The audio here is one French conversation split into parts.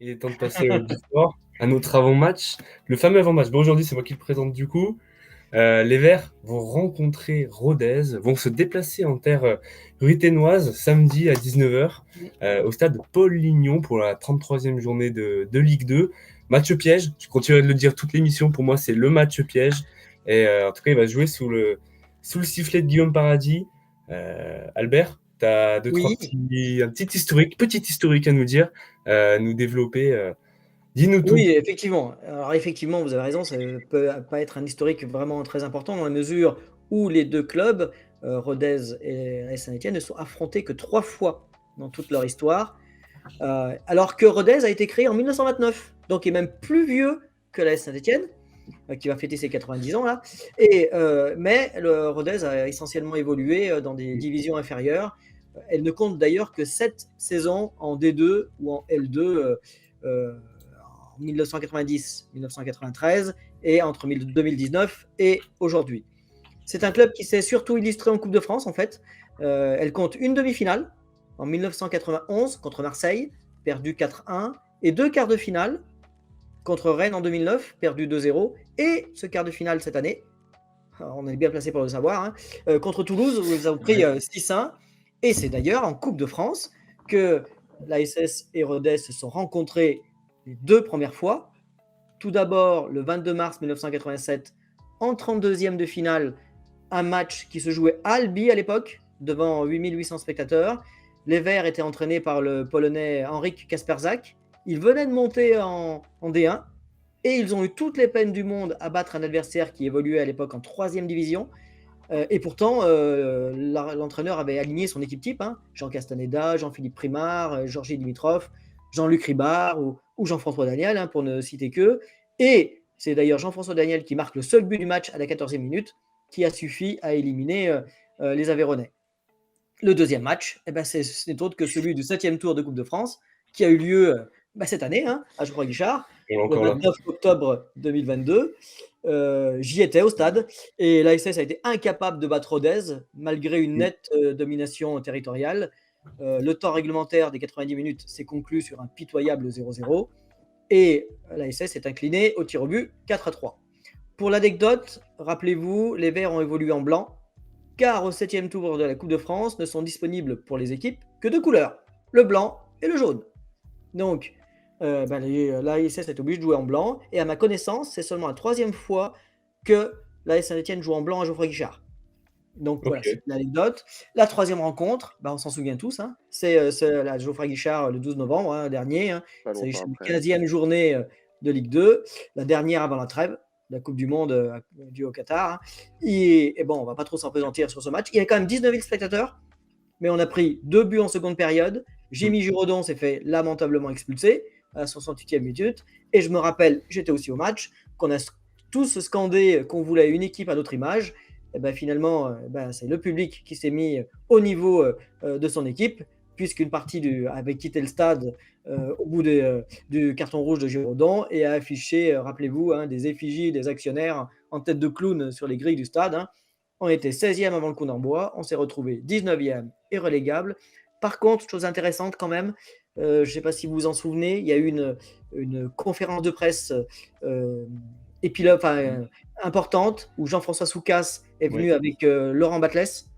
Il est temps de passer du sport à notre avant-match, le fameux avant-match. Bon, aujourd'hui, c'est moi qui le présente du coup. Les Verts vont rencontrer Rodez, vont se déplacer en terre ruténoise samedi à 19h au stade Paul Lignon pour la 33e journée de Ligue 2. Match piège, je continuerai de le dire toute l'émission, pour moi c'est le match piège. Et en tout cas, il va jouer sous le sifflet de Guillaume Paradis. Albert, tu as Oui, un petit historique à nous dire, nous développer. Dis-nous tout. oui, effectivement. Alors effectivement, vous avez raison, ça peut pas être un historique vraiment très important dans la mesure où les 2 clubs, Rodez et l'AS Saint-Étienne, ne sont affrontés que 3 fois dans toute leur histoire, alors que Rodez a été créé en 1929, donc est même plus vieux que l'AS Saint-Étienne, qui va fêter ses 90 ans là. Mais le Rodez a essentiellement évolué dans des divisions inférieures. Elle ne compte d'ailleurs que 7 saisons en D2 ou en L2 en 1990-1993 et entre 2019 et aujourd'hui. C'est un club qui s'est surtout illustré en Coupe de France en fait. Elle compte une demi-finale en 1991 contre Marseille, perdu 4-1, et 2 quarts de finale contre Rennes en 2009, perdu 2-0, et ce quart de finale cette année, on est bien placé pour le savoir, hein, contre Toulouse où ils ont pris 6-1. Et c'est d'ailleurs en Coupe de France que l'ASS et Rodez se sont rencontrés les 2 premières fois. Tout d'abord le 22 mars 1987 en 32e de finale, un match qui se jouait à Albi à l'époque devant 8800 spectateurs. Les Verts étaient entraînés par le Polonais Henryk Kasperzak. Ils venaient de monter en D1 et ils ont eu toutes les peines du monde à battre un adversaire qui évoluait à l'époque en 3e division. Et pourtant, l'entraîneur avait aligné son équipe type, hein, Jean Castaneda, Jean-Philippe Primard, Georgi Dimitrov, Jean-Luc Ribard ou Jean-François Daniel, hein, pour ne citer qu'eux. Et c'est d'ailleurs Jean-François Daniel qui marque le seul but du match à la 14e minute, qui a suffi à éliminer les Aveyronnais. Le deuxième match, ce n'est autre que celui du 7e tour de Coupe de France, qui a eu lieu cette année, hein, à Geoffroy Guichard, On est le encore là. 29 octobre 2022. J'y étais au stade et l'ASS a été incapable de battre Rodez malgré une nette domination territoriale. Le temps réglementaire des 90 minutes s'est conclu sur un pitoyable 0-0 et l'ASS est incliné au tir au but 4-3. Pour l'anecdote, rappelez-vous, les Verts ont évolué en blanc car au 7e tour de la Coupe de France ne sont disponibles pour les équipes que 2 couleurs, le blanc et le jaune. Donc, l'ASS est obligé de jouer en blanc, et à ma connaissance, c'est seulement la 3e fois que l'AS Saint-Étienne joue en blanc à Geoffroy Guichard. Donc voilà, Ok. c'est une anecdote. La 3e rencontre, on s'en souvient tous, hein, c'est la Geoffroy Guichard le 12 novembre dernier. Hein, Pas c'est longtemps la après. 15e journée de Ligue 2, la dernière avant la trêve, la Coupe du Monde due au Qatar. Hein. Et bon, on va pas trop s'apesantir sur ce match. Il y a quand même 19 000 spectateurs, mais on a pris 2 buts en seconde période. Jimmy Giraudon s'est fait lamentablement expulser à la 68e minute. Et je me rappelle, j'étais aussi au match, qu'on a tous scandé qu'on voulait une équipe à notre image. Et finalement, c'est le public qui s'est mis au niveau de son équipe, puisqu'une partie avait quitté le stade au bout du carton rouge de Giraudon et a affiché, rappelez-vous, des effigies des actionnaires en tête de clown sur les grilles du stade. Hein. On était 16e avant le coup d'envoi, on s'est retrouvé 19e et relégable. Par contre, chose intéressante quand même, je ne sais pas si vous vous en souvenez, il y a eu une conférence de presse importante où Jean-François Soucas est venu avec Laurent Batles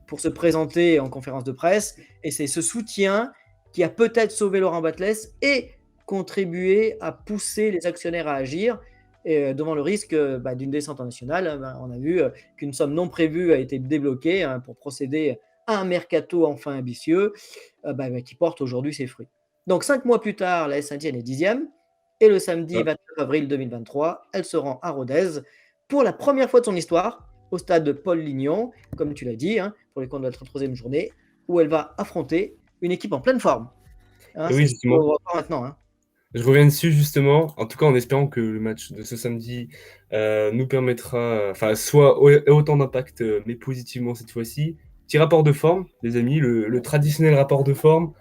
pour se présenter en conférence de presse. Et c'est ce soutien qui a peut-être sauvé Laurent Batles et contribué à pousser les actionnaires à agir. Et devant le risque d'une descente en nationale, on a vu qu'une somme non prévue a été débloquée pour procéder à un mercato enfin ambitieux qui porte aujourd'hui ses fruits. Donc 5 mois plus tard, la Saint-Étienne est 10e et le samedi 29 avril 2023, elle se rend à Rodez pour la première fois de son histoire au stade de Paul Lignon, comme tu l'as dit, hein, pour les comptes de la 33e journée, où elle va affronter une équipe en pleine forme. Hein, Et oui, c'est ce justement. qu'on voit maintenant. Hein. Je reviens dessus justement, en tout cas en espérant que le match de ce samedi nous permettra, enfin, soit autant d'impact, mais positivement cette fois-ci. Petit rapport de forme, les amis, le traditionnel rapport de forme.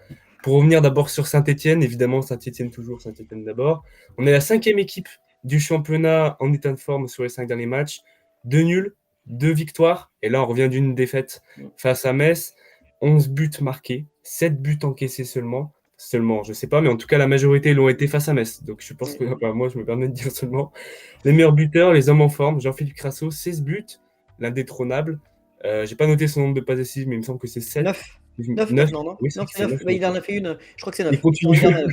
Pour revenir d'abord sur Saint-Etienne, évidemment Saint-Etienne toujours, Saint-Etienne d'abord. On est la 5e équipe du championnat en état de forme sur les 5 derniers matchs. 2 nuls, 2 victoires, et là on revient d'une défaite face à Metz. 11 buts marqués, 7 buts encaissés seulement. seulement, je sais pas, mais en tout cas, la majorité l'ont été face à Metz. Donc, je pense que moi, je me permets de dire seulement. Les meilleurs buteurs, les hommes en forme, Jean-Philippe Crasso, 16 buts, l'indétrônable. J'ai pas noté son nombre de passes décisives, mais il me semble que c'est 7. 9. 9. Non, non. Oui, c'est Non, vrai que c'est c'est 9. 9. Il en a fait une. Je crois que c'est Il 9. continue. Il en a 9.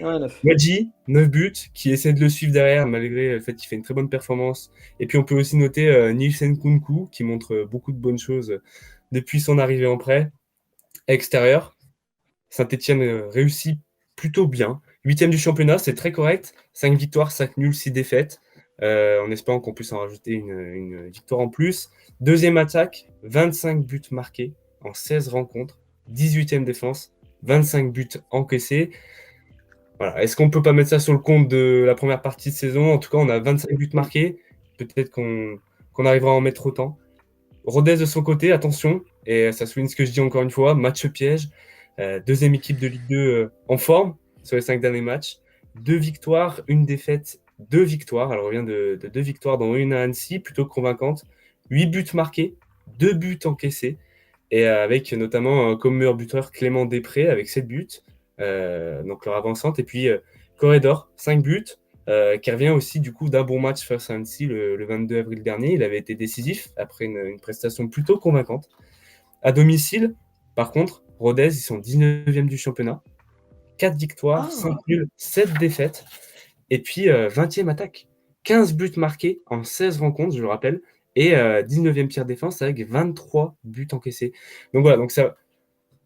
Ouais, 9. Wadji, 9 buts, qui essaie de le suivre derrière, malgré le fait qu'il fait une très bonne performance. Et puis, on peut aussi noter Nielsen Kunku, qui montre beaucoup de bonnes choses depuis son arrivée en prêt. Extérieur, Saint-Etienne réussit plutôt bien. 8e du championnat, c'est très correct. 5 victoires, 5 nuls, 6 défaites. En espérant qu'on puisse en rajouter une victoire en plus. Deuxième attaque, 25 buts marqués en 16 rencontres. 18e défense, 25 buts encaissés. Voilà. Est-ce qu'on ne peut pas mettre ça sur le compte de la première partie de saison? En tout cas, on a 25 buts marqués. Peut-être qu'on arrivera à en mettre autant. Rodez de son côté, attention, et ça souligne ce que je dis encore une fois, match piège. Deuxième équipe de Ligue 2 en forme sur les 5 derniers matchs. 2 victoires, une défaite, 2 victoires. Elle revient de 2 victoires, dont une à Annecy, plutôt convaincante. 8 buts marqués, 2 buts encaissés. Et avec notamment comme meilleur buteur Clément Després avec 7 buts, donc leur avancante. Et puis Corredor, 5 buts, qui revient aussi du coup d'un bon match face à Annecy le 22 avril dernier. Il avait été décisif après une prestation plutôt convaincante. À domicile, par contre, Rodez, ils sont 19e du championnat. 4 victoires, 5 nuls, 7 défaites. Et puis 20e attaque. 15 buts marqués en 16 rencontres, je le rappelle. Et 19e tiers défense avec 23 buts encaissés. Donc voilà, donc ça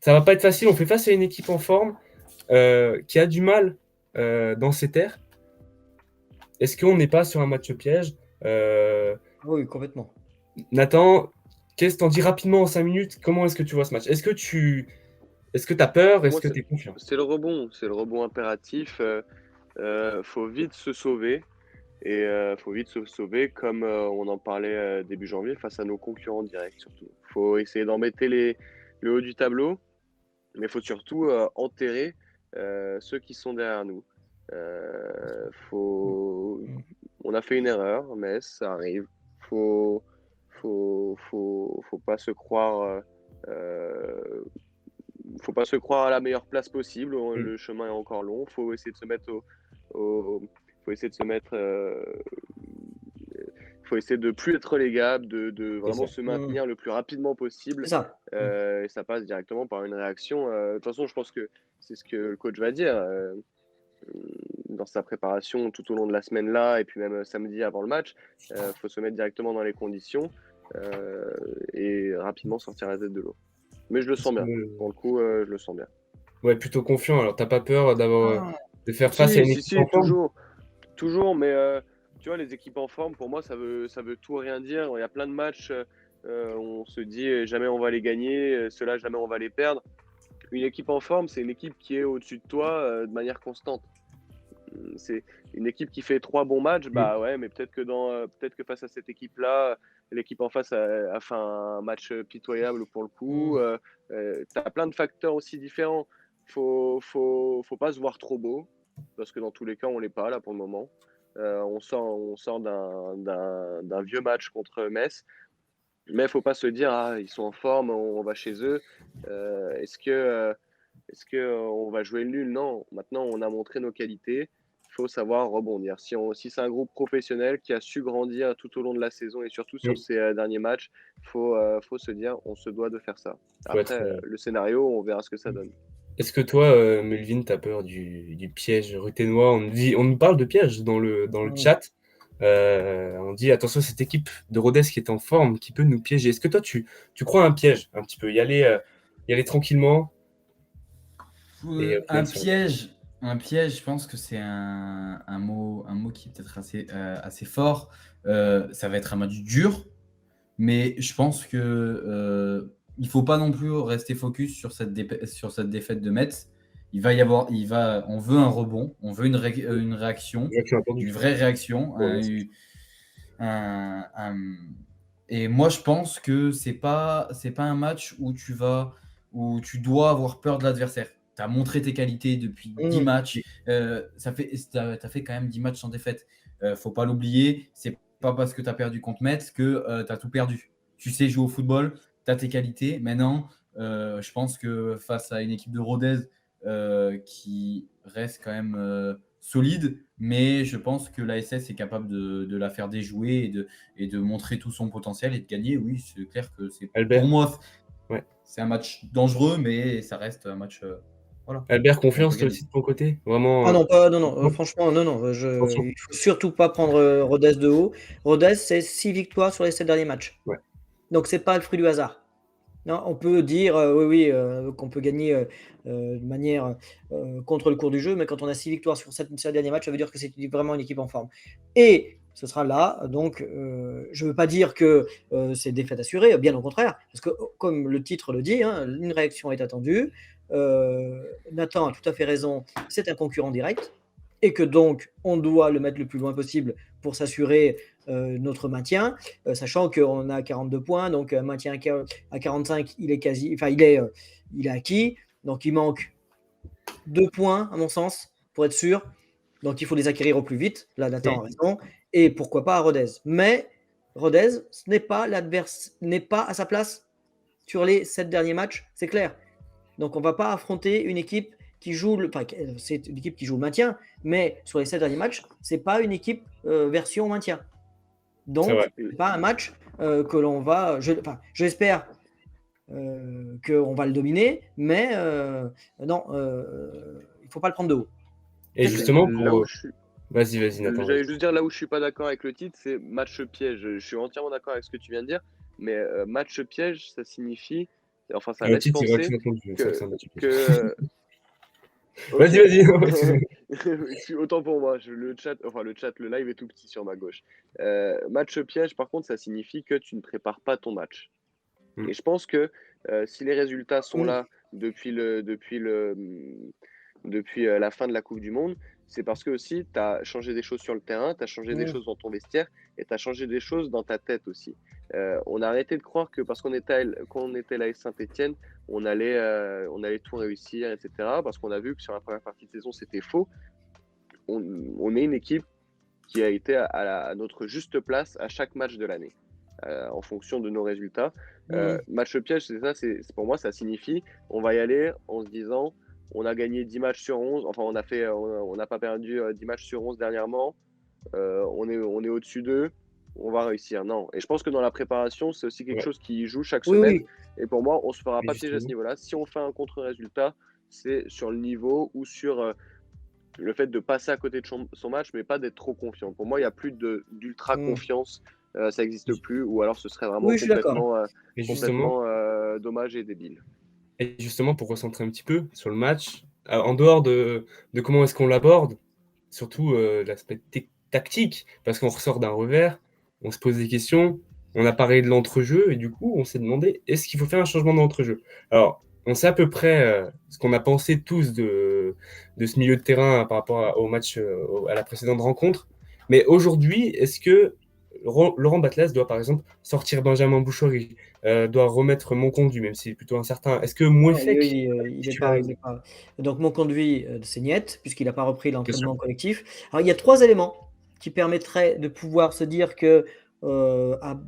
va pas être facile. On fait face à une équipe en forme qui a du mal dans ses terres. Est-ce qu'on n'est pas sur un match piège Oui, complètement. Nathan, qu'est-ce que t'en dis rapidement en 5 minutes? Comment est-ce que tu vois ce match? Est-ce que tu as peur? Est-ce que tu es confiant? C'est le rebond impératif. Faut vite se sauver. Et faut vite se sauver, comme on en parlait début janvier, face à nos concurrents directs surtout. Faut essayer d'embêter le haut du tableau, mais il faut surtout enterrer ceux qui sont derrière nous. On a fait une erreur, mais ça arrive. Faut pas se croire. Faut pas se croire à la meilleure place possible. Le chemin est encore long. Faut essayer de se mettre faut essayer de se mettre. Faut essayer de plus être relégable, de vraiment se maintenir le plus rapidement possible. C'est ça. Et ça passe directement par une réaction. De toute façon, je pense que c'est ce que le coach va dire dans sa préparation tout au long de la semaine là, et puis même samedi avant le match. Faut se mettre directement dans les conditions et rapidement sortir la tête de l'eau. Mais je le sens bien. Pour le coup, je le sens bien. Ouais, plutôt confiant. Alors, t'as pas peur de faire face à une équipe en forme? Toujours, mais tu vois, les équipes en forme, pour moi, ça veut tout rien dire. Il y a plein de matchs, on se dit jamais on va les gagner, ceux-là, jamais on va les perdre. Une équipe en forme, c'est une équipe qui est au-desut de toi de manière constante. C'est une équipe qui fait 3 bons matchs, bah ouais, mais peut-être que face à cette équipe-là, l'équipe en face a fait un match pitoyable pour le coup. Tu as plein de facteurs aussi différents. Faut pas se voir trop beau, parce que dans tous les cas, on l'est pas là pour le moment. On sort d'un vieux match contre Metz, mais il faut pas se dire ils sont en forme, on va chez eux. Est-ce que on va jouer le nul? Non. Maintenant, on a montré nos qualités. Il faut savoir rebondir. Si c'est un groupe professionnel qui a su grandir tout au long de la saison et surtout sur ces derniers matchs, faut se dire on se doit de faire ça. Après, le scénario, on verra ce que ça donne. Est-ce que toi, Melvin, tu as peur du piège ruténois? On nous parle de piège dans le chat. On dit attention, cette équipe de Rodez qui est en forme, qui peut nous piéger. Est-ce que toi, tu crois à un piège un petit peu? Y aller tranquillement? Un piège, je pense que c'est un mot qui est peut-être assez fort. Ça va être un match dur, mais je pense que il faut pas non plus rester focus sur cette défaite de Metz. On veut un rebond, on veut une réaction, une vraie réaction. Et moi, je pense que c'est pas un match où tu dois avoir peur de l'adversaire. Tu as montré tes qualités depuis 10 matchs. Tu as fait quand même 10 matchs sans défaite. Faut pas l'oublier. C'est pas parce que tu as perdu contre Metz que tu as tout perdu. Tu sais jouer au football, tu as tes qualités. Maintenant, je pense que face à une équipe de Rodez qui reste quand même solide, mais je pense que l'ASS est capable de la faire déjouer et de montrer tout son potentiel et de gagner. Oui, c'est clair que Albert. pour moi, Ouais. c'est un match dangereux, mais ça reste un match. Voilà. Albert, confiance On peut toi gagner. aussi de ton côté? Vraiment, Ah non, franchement, non. attention. Il faut surtout pas prendre Rodez de haut. Rodez, c'est 6 victoires sur les 7 derniers matchs. Ouais. Donc, c'est pas le fruit du hasard. Non, on peut dire qu'on peut gagner de manière contre le cours du jeu, mais quand on a 6 victoires sur 7 derniers matchs, ça veut dire que c'est vraiment une équipe en forme. Et ce sera là, donc je ne veux pas dire que c'est défaite assurée, bien au contraire, parce que comme le titre le dit, hein, une réaction est attendue. Nathan a tout à fait raison, c'est un concurrent direct, et que donc on doit le mettre le plus loin possible pour s'assurer notre maintien, sachant qu'on a 42 points, donc un maintien à 45, il est acquis, donc il manque 2 points à mon sens pour être sûr, donc il faut les acquérir au plus vite. Là, Nathan a raison, et pourquoi pas à Rodez. Mais Rodez, ce n'est pas à sa place sur les 7 derniers matchs, c'est clair. Donc on ne va pas affronter une équipe qui joue c'est une équipe qui joue le maintien, mais sur les 7 derniers matchs, c'est pas une équipe version maintien. Donc, c'est pas un match que l'on va. J'espère qu'on va le dominer, mais non, il faut pas le prendre de haut. Et justement, là où vas-y, Nathan. J'allais juste dire là où je suis pas d'accord avec le titre, c'est match piège. Je suis entièrement d'accord avec ce que tu viens de dire, mais match piège, ça signifie. Enfin, ça laisse penser que. Vas-y. Autant pour moi, le chat, le live est tout petit sur ma gauche. Match piège, par contre, ça signifie que tu ne prépares pas ton match. Et je pense que si les résultats sont là depuis la fin de la Coupe du Monde, c'est parce que aussi tu as changé des choses sur le terrain, tu as changé des choses dans ton vestiaire et tu as changé des choses dans ta tête aussi. On a arrêté de croire que parce qu'on était l'AS Saint-Etienne, on allait tout réussir, etc. Parce qu'on a vu que sur la première partie de saison, c'était faux. On est une équipe qui a été à notre juste place à chaque match de l'année, en fonction de nos résultats. Match piège, c'est ça, pour moi, ça signifie on va y aller en se disant on a gagné 10 matchs sur 11, enfin on n'a pas perdu 10 matchs sur 11 dernièrement, on est au-dessus d'eux, on va réussir. Non, et je pense que dans la préparation, c'est aussi quelque chose qui joue chaque semaine, et pour moi, on ne se fera pas piéger à ce niveau-là. Si on fait un contre-résultat, c'est sur le niveau ou sur le fait de passer à côté de son match, mais pas d'être trop confiant. Pour moi, il n'y a plus d'ultra confiance, ça n'existe plus, ou alors ce serait vraiment complètement dommage et débile. Et justement, pour recentrer un petit peu sur le match, en dehors de comment est-ce qu'on l'aborde, surtout l'aspect tactique, parce qu'on ressort d'un revers, on se pose des questions, on a parlé de l'entrejeu, et du coup, on s'est demandé, est-ce qu'il faut faire un changement d'entrejeu? Alors, on sait à peu près ce qu'on a pensé tous de ce milieu de terrain par rapport au match, à la précédente rencontre, mais aujourd'hui, est-ce que Laurent Batles doit par exemple sortir Benjamin Boucherie, doit remettre Monconduit, même si c'est plutôt incertain. Est-ce que Mouefek il n'est pas. Donc Monconduit, c'est niet, puisqu'il n'a pas repris l'entraînement collectif. Alors il y a 3 éléments qui permettraient de pouvoir se dire que à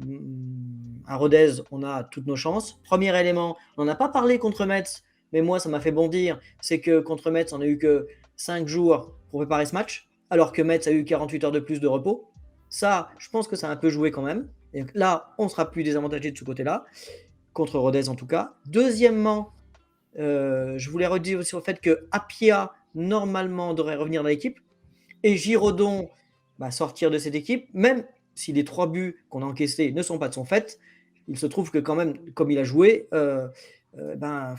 Rodez, on a toutes nos chances. Premier élément, on n'en a pas parlé contre Metz, mais moi ça m'a fait bondir, c'est que contre Metz, on n'a eu que 5 jours pour préparer ce match, alors que Metz a eu 48 heures de plus de repos. Ça, je pense que ça a un peu joué quand même. Et là, on sera plus désavantagé de ce côté-là, contre Rodez en tout cas. Deuxièmement, je voulais redire sur le fait que Apia, normalement, devrait revenir dans l'équipe. Et Giraudon sortir de cette équipe, même si les 3 buts qu'on a encaissés ne sont pas de son fait, il se trouve que quand même, comme il a joué,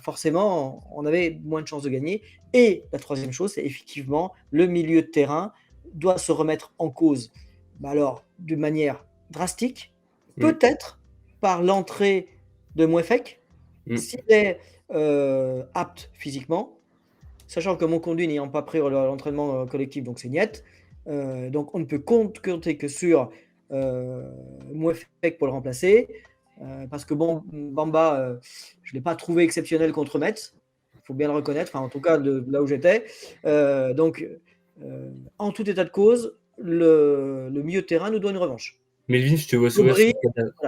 forcément, on avait moins de chances de gagner. Et la troisième chose, c'est effectivement, le milieu de terrain doit se remettre en cause. Alors, d'une manière drastique, peut-être par l'entrée de Mouefek, s'il est apte physiquement, sachant que Monconduit n'ayant pas pris l'entraînement collectif, donc c'est niet. Donc on ne peut compter que sur Mouefek pour le remplacer, parce que Bamba, je ne l'ai pas trouvé exceptionnel contre Metz, il faut bien le reconnaître, en tout cas de là où j'étais. Donc, en tout état de cause, le milieu de terrain nous doit une revanche. Melvin, je te vois sourire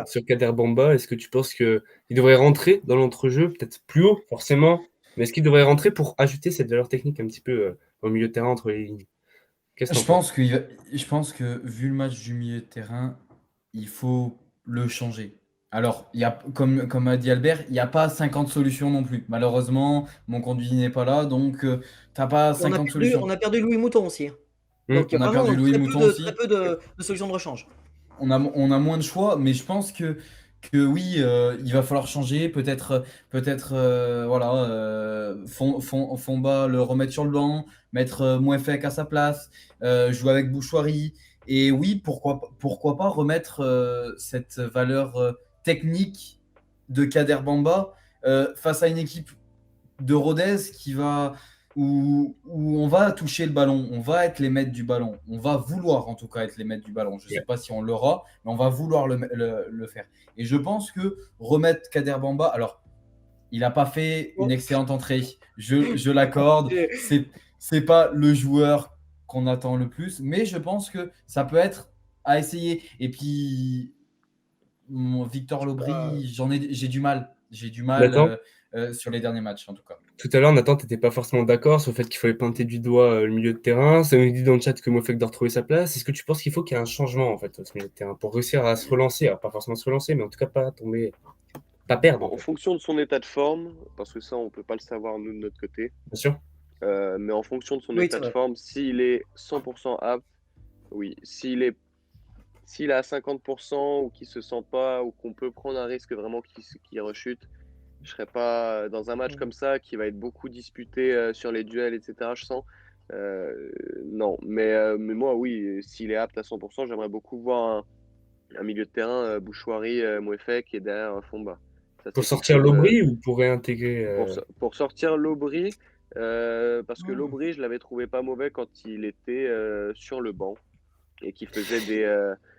sur Kader Bamba. Est-ce que tu penses qu'il devrait rentrer dans l'entrejeu, peut-être plus haut, forcément, Mais est-ce qu'il devrait rentrer pour ajouter cette valeur technique un petit peu au milieu de terrain entre les lignes? Qu'est-ce que Je t'en penses? pense que vu le match du milieu de terrain, il faut le changer. Alors, comme a dit Albert, il n'y a pas 50 solutions non plus. Malheureusement, mon conduit n'est pas là, donc tu n'as pas On a 50 perdu, solutions. on a perdu Louis Mouton aussi. Hmm. Donc il y On a a perdu vraiment Louis Mouton très aussi. peu de solutions de rechange. On a moins de choix, mais je pense que oui, il va falloir changer. Peut-être voilà, Fomba le remettre sur le banc, mettre Mouefek à sa place, jouer avec Bouchoirie. Et oui, pourquoi pas remettre cette valeur technique de Kader Bamba face à une équipe de Rodez où on va toucher le ballon, on va être les maîtres du ballon, on va vouloir en tout cas être les maîtres du ballon. Je ne sais Ouais. pas si on l'aura, mais on va vouloir le faire. Et je pense que remettre Kader Bamba, alors il n'a pas fait une excellente entrée, je l'accorde, c'est pas le joueur qu'on attend le plus, mais je pense que ça peut être à essayer. Et puis Victor Lobry, j'ai du mal. J'ai du mal Nathan, sur les derniers matchs, en tout cas. tout à l'heure, Nathan, tu n'étais pas forcément d'accord sur le fait qu'il fallait pointer du doigt le milieu de terrain. Ça nous dit dans le chat que Mofek doit retrouver sa place. Est-ce que tu penses qu'il faut qu'il y ait un changement en fait, au milieu de terrain pour réussir à se relancer? Alors, pas forcément se relancer, mais en tout cas pas tomber, pas perdre en En fait, fonction de son état de forme, parce que ça, on peut pas le savoir nous de notre côté, bien sûr. mais en fonction de son Oui, état c'est de vrai. forme, s'il est 100% apte, oui. S'il est à 50% ou qu'il se sent pas, ou qu'on peut prendre un risque vraiment qu'il rechute, je serais pas dans un match comme ça qui va être beaucoup disputé sur les duels, etc. Je sens. Non, mais moi, oui, s'il est apte à 100%, j'aimerais beaucoup voir un milieu de terrain, Bouchoirie, Mouefek et derrière Fomba. Ça, Pour c'est quelque sortir chose. l'Aubry ou pour réintégrer Pour sortir l'Aubry, parce que Mm. l'Aubry, je l'avais trouvé pas mauvais quand il était sur le banc et qui faisait des.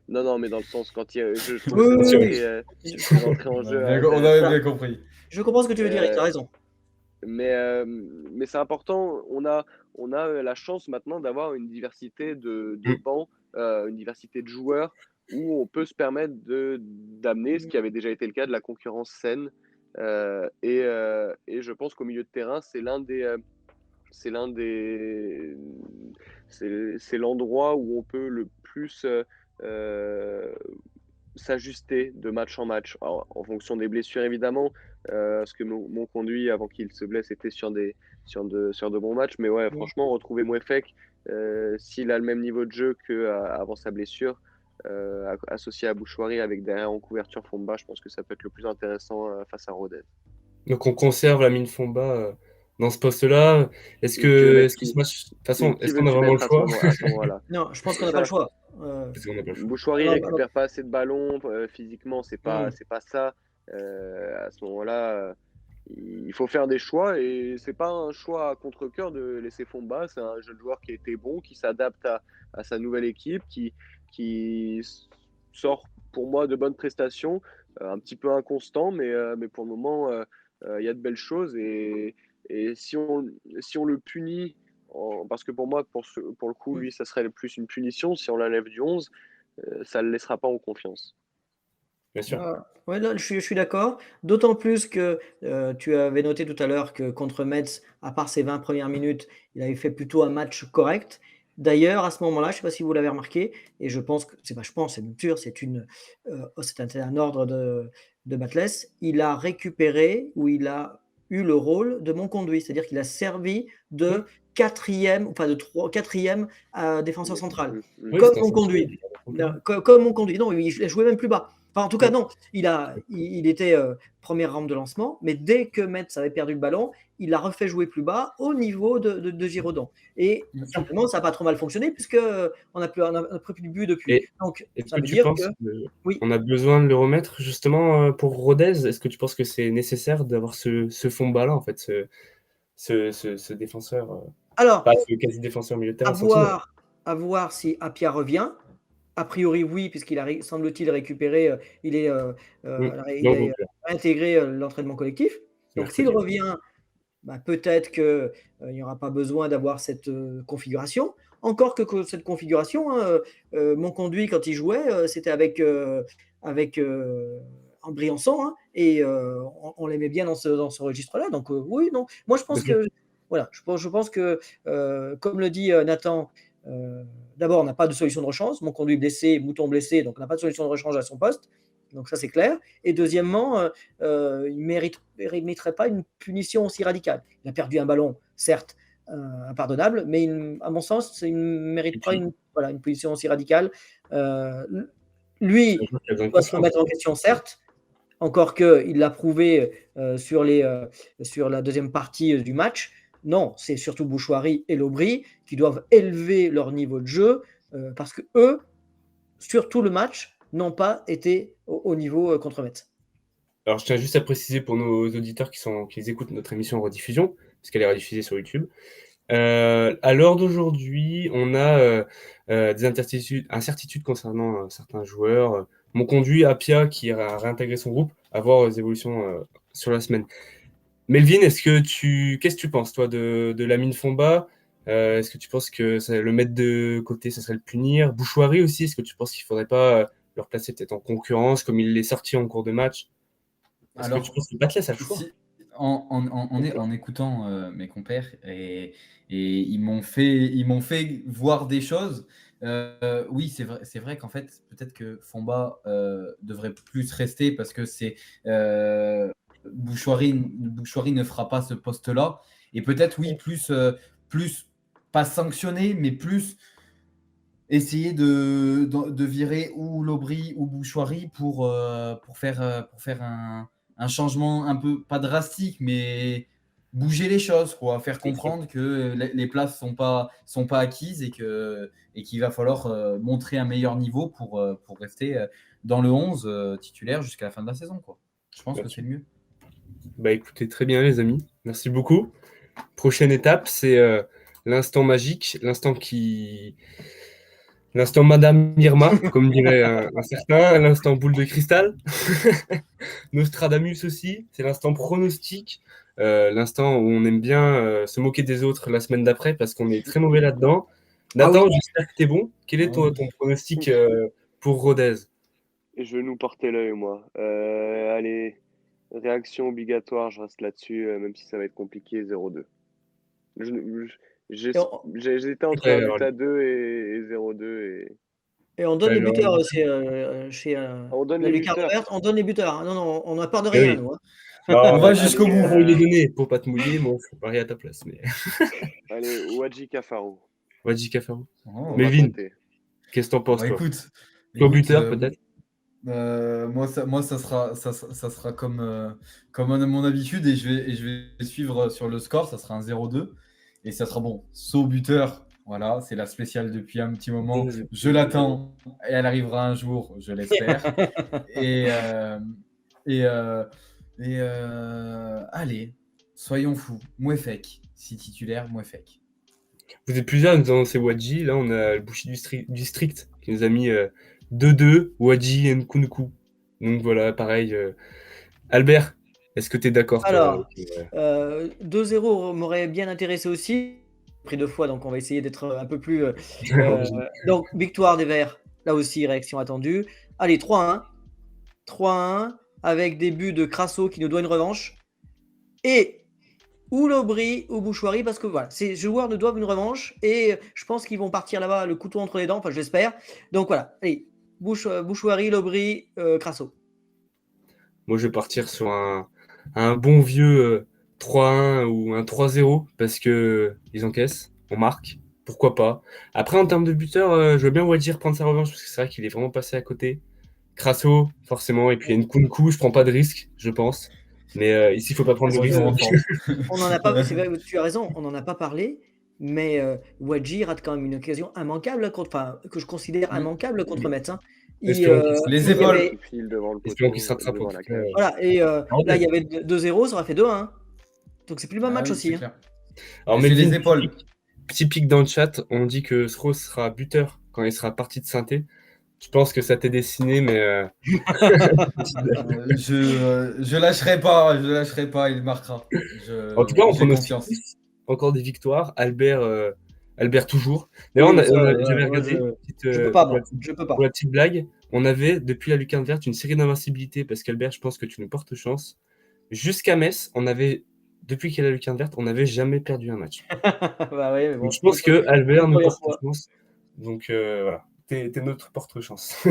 Non, non, mais dans le sens, je trouve Oui, oui, oui. ses entrées en jeu On avait intéressantes. bien compris. Je comprends ce que tu veux dire, et tu as Euh, raison. mais c'est important. On a la chance maintenant d'avoir une diversité de Mm. bancs, une diversité de joueurs où on peut se permettre d'amener, ce qui avait déjà été le cas, de la concurrence saine. Et je pense qu'au milieu de terrain, c'est l'un des, c'est l'endroit où on peut le plus euh, s'ajuster de match en match, alors, en fonction des blessures évidemment, parce que mon conduit avant qu'il se blesse était sur de bons matchs, mais ouais, franchement, retrouver Mouefek, s'il a le même niveau de jeu qu'avant sa blessure, associé à Bouchoirie avec derrière en couverture Fomba, je pense que ça peut être le plus intéressant face à Rodez. Donc on conserve la mine Fomba dans ce poste-là. Est-ce Tu veux mettre est-ce que ce qui? match, de toute façon, Qui est-ce qu'on a veux-tu vraiment le mettre choix? à ce moment-là? Non, je pense qu'on C'est n'a pas le ça. choix. Parce qu'on n'a pas le choix. Bouchoirie Alors, récupère pas assez de ballons physiquement, Mm. c'est pas ça. À ce moment-là, il faut faire des choix et c'est pas un choix à contre-cœur de laisser Fomba. C'est un jeune joueur qui a été bon, qui s'adapte à sa nouvelle équipe, qui sort pour moi de bonnes prestations, un petit peu inconstant, mais pour le moment, il y a de belles choses et si on le punit parce que pour moi, pour le coup, lui, ça serait plus une punition. Si on l'enlève du 11, ça ne le laissera pas en confiance. Bien sûr. Ouais, là, je suis d'accord. D'autant plus que tu avais noté tout à l'heure que contre Metz, à part ses 20 premières minutes, il avait fait plutôt un match correct. D'ailleurs, à ce moment-là, je ne sais pas si vous l'avez remarqué, et je pense que c'est pas, je pense, c'est une sûr, c'est un ordre de Batles. Il a récupéré ou il a eu le rôle de mon conduit, c'est-à-dire qu'il a servi de quatrième, enfin quatrième défenseur central, Oui, comme c'est un mon centre. conduit. Comme mon conduit. Non, il a joué même plus bas. Enfin, en tout cas, non, il était première rampe de lancement, mais dès que Metz avait perdu le ballon, il l'a refait jouer plus bas au niveau de Giraudon. Et simplement, ça n'a pas trop mal fonctionné puisqu'on n'a plus de but depuis. Et Donc, est-ce ça que veut tu dire penses que oui. qu'on a besoin de le remettre justement pour Rodez? Est-ce que tu penses que c'est nécessaire d'avoir ce Fomba-là, en fait, ce défenseur, Alors, pas ce quasi-défenseur milieu de à terrain sentinelle? voir si Apia revient. A priori, oui, puisqu'il a, semble-t-il, récupéré, il Donc, a intégré l'entraînement collectif. c'est Donc, s'il mercredi. revient, bah, peut-être qu'il n'y aura pas besoin d'avoir cette configuration. Encore que cette configuration, hein, mon conduit, quand il jouait, c'était avec en Briançon, hein, et on les met bien dans ce registre-là. Donc oui, non. Moi, je pense que voilà, je pense que comme le dit Nathan, d'abord, on n'a pas de solution de rechange. Mon conduit blessé, Mouton blessé, donc on n'a pas de solution de rechange à son poste. Donc ça, c'est clair. Et deuxièmement, il ne mériterait pas une punition aussi radicale. Il a perdu un ballon, certes, impardonnable, mais à mon sens, il ne mérite pas une punition aussi radicale. Lui, il doit se remettre en question, certes, encore qu'il l'a prouvé sur la deuxième partie du match. Non, c'est surtout Bouchoirie et Lobry qui doivent élever leur niveau de jeu parce que eux, sur tout le match, n'ont pas été au niveau contre Metz. Alors, je tiens juste à préciser pour nos auditeurs qui écoutent notre émission en rediffusion, parce qu'elle est rediffusée sur YouTube. À l'heure d'aujourd'hui, on a des incertitudes concernant certains joueurs. Mon conduit, Apia, qui a réintégré son groupe, à voir les évolutions sur la semaine. Melvin, qu'est-ce que tu penses, toi, de Lamine Fomba? Est-ce que tu penses que le mettre de côté, ça serait le punir? Bouchoirie aussi, est-ce que tu penses qu'il ne faudrait pas leur placer peut-être en concurrence, comme il l'est sorti en cours de match? Est-ce que tu penses qu'il Batles a le choix? En écoutant mes compères et ils m'ont fait voir des choses. Oui, c'est vrai qu'en fait, peut-être que Fomba devrait plus rester parce que c'est Bouchoirie ne fera pas ce poste-là. Et peut-être, oui, plus pas sanctionner, mais plus essayer de virer ou Lobry ou Bouchoirie pour faire un changement un peu, pas drastique, mais bouger les choses, quoi. Faire comprendre que les places sont pas acquises et qu'il va falloir montrer un meilleur niveau pour rester dans le 11 titulaire jusqu'à la fin de la saison, quoi. Je pense que c'est le mieux. Bah écoutez, très bien les amis, merci beaucoup. Prochaine étape, c'est l'instant magique, l'instant Madame Irma, comme dirait un certain, l'instant boule de cristal. Nostradamus aussi, c'est l'instant pronostic, l'instant où on aime bien se moquer des autres la semaine d'après parce qu'on est très mauvais là-dedans. Nathan, j'espère que tu es bon. Quel est ton pronostic pour Rodez? Je vais nous porter l'œil, moi. Allez, réaction obligatoire, je reste là-dessus, même si ça va être compliqué, 0-2. J'hésitais entre un but à 2 et 0-2. Et on donne les buteurs chez on donne la les lucarne buteurs. verte, on donne les buteurs. Non, on n'a peur de rien, nous. On va jusqu'au bout. Il les donner pour pas te mouiller, moi, faut parier à ta place. Mais... Allez, Wadji Kafarou. Wadji Kafarou. Oh, Melvin, qu'est-ce que t'en penses, toi? Écoute, ton buteur, peut-être? Moi, ça sera comme à mon habitude et je vais suivre sur le score. Ça sera un 0-2 et ça sera bon. Saut buteur, voilà, c'est la spéciale depuis un petit moment. Je l'attends et elle arrivera un jour, je l'espère. Allez, soyons fous. Mouefek, si titulaire, Mouefek. Vous êtes plusieurs à nous annoncer Wadji. Là, on a le Boucher District qui nous a mis 2-2, Wadji et Nkunku. Donc voilà, pareil. Albert, est-ce que tu es d'accord? Alors, 2-0 m'aurait bien intéressé aussi. Pris 2 fois, donc on va essayer d'être un peu plus. Donc, victoire des Verts, là aussi, réaction attendue. Allez, 3-1. 3-1, avec des buts de Crasso qui nous doit une revanche. Et ou Lobry ou Bouchoirie, parce que voilà, ces joueurs nous doivent une revanche et je pense qu'ils vont partir là-bas le couteau entre les dents, enfin j'espère. Donc voilà, allez, Bouchoirie, Lobry, Crasso. Moi je vais partir sur un bon vieux 3-1 ou un 3-0 parce que ils encaissent, on marque, pourquoi pas. Après en termes de buteur, je veux bien Wadji prendre sa revanche parce que c'est vrai qu'il est vraiment passé à côté. Crasso, forcément, et puis Nkunku, je prends pas de risque, je pense. Mais ici, il faut pas prendre de risque. On n'en a pas, c'est vrai, tu as raison, on n'en a pas parlé, mais Wadji rate quand même une occasion immanquable, que je considère immanquable contre Metz. Hein. Les épaules. Espérons qu'il se rattrape. Voilà, et là, il y avait 2-0, ça aurait fait 2-1. Donc, c'est plus le même match aussi. Hein. Alors, mais les épaules. Petit pic dans le chat, on dit que Sro sera buteur quand il sera parti de Saint-Étienne. Je pense que ça t'est dessiné, mais... je lâcherai pas, il marquera. En tout cas, on prend encore des victoires. Albert toujours. D'ailleurs, j'avais regardé je peux pas. Pour la petite blague, on avait, depuis la lucarne verte, une série d'invincibilité, parce qu'Albert, je pense que tu nous portes chance. Jusqu'à Metz, depuis qu'il y a la lucarne verte, on n'avait jamais perdu un match. Bah ouais, mais bon, Donc, je pense c'est que Albert une nous première porte fois. chance. Donc voilà, t'es notre porte-chance.